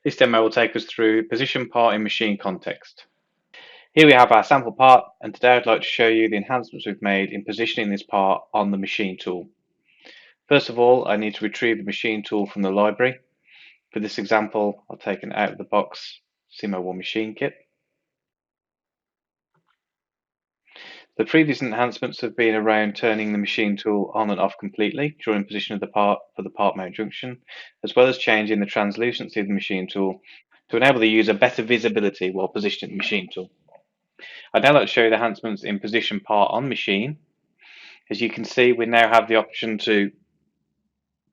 This demo will take us through position part in machine context. Here we have our sample part, and today I'd like to show you the enhancements we've made in positioning this part on the machine tool. First of all, I need to retrieve the machine tool from the library. For this example, I'll take an out of the box Simo1 machine kit. The previous enhancements have been around turning the machine tool on and off completely during position of the part for the part mount junction, as well as changing the translucency of the machine tool to enable the user better visibility while positioning the machine tool. I'd now like to show you the enhancements in position part on machine. As you can see, we now have the option to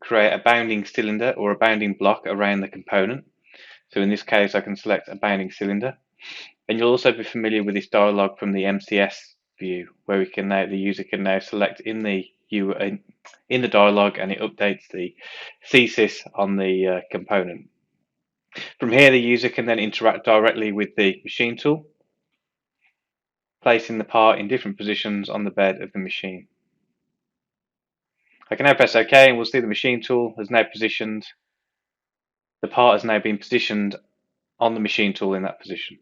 create a bounding cylinder or a bounding block around the component. So in this case, I can select a bounding cylinder. And you'll also be familiar with this dialog from the MCS view, where the user can now select in the dialog, and it updates the thesis on the component. From here, the user can then interact directly with the machine tool, placing the part in different positions on the bed of the machine. I can now press OK, and we'll see the machine tool has now positioned. The part has now been positioned on the machine tool in that position.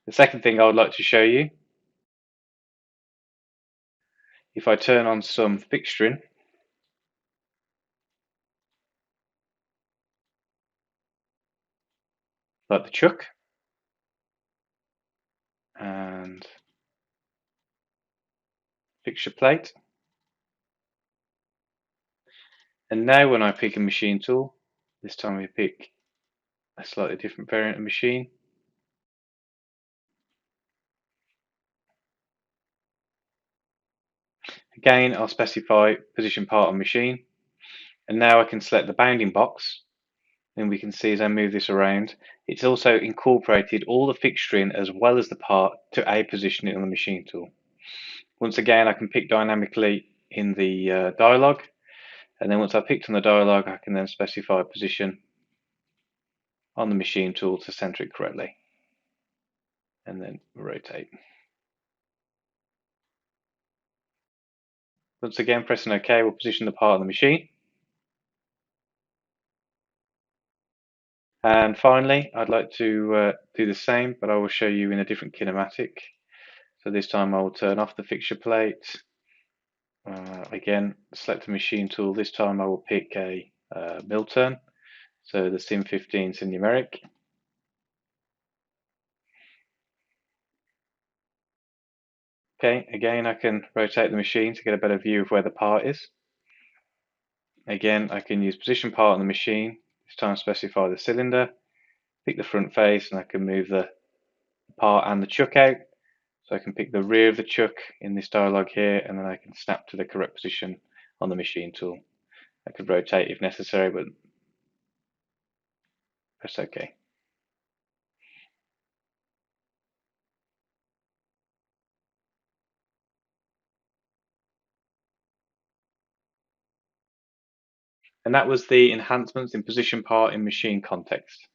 The second thing I would like to show you, if I turn on some fixturing, like the chuck and fixture plate, and now when I pick a machine tool, this time we pick a slightly different variant of machine. Again, I'll specify position part on machine, and now I can select the bounding box, and we can see as I move this around, it's also incorporated all the fixturing as well as the part to a positioning on the machine tool. Once again, I can pick dynamically in the dialog, and then once I've picked on the dialog, I can then specify a position on the machine tool to center it correctly, and then rotate. Once again, pressing OK will position the part on the machine. And finally, I'd like to do the same, but I will show you in a different kinematic. So this time I will turn off the fixture plate. Again, select the machine tool. This time I will pick a mill turn, so the Sim 15 is numeric. Okay, again I can rotate the machine to get a better view of where the part is. Again, I can use position part on the machine. This time specify the cylinder, pick the front face, and I can move the part and the chuck out. So I can pick the rear of the chuck in this dialog here, and then I can snap to the correct position on the machine tool. I could rotate if necessary, but press OK. And that was the enhancements in position part in machine context.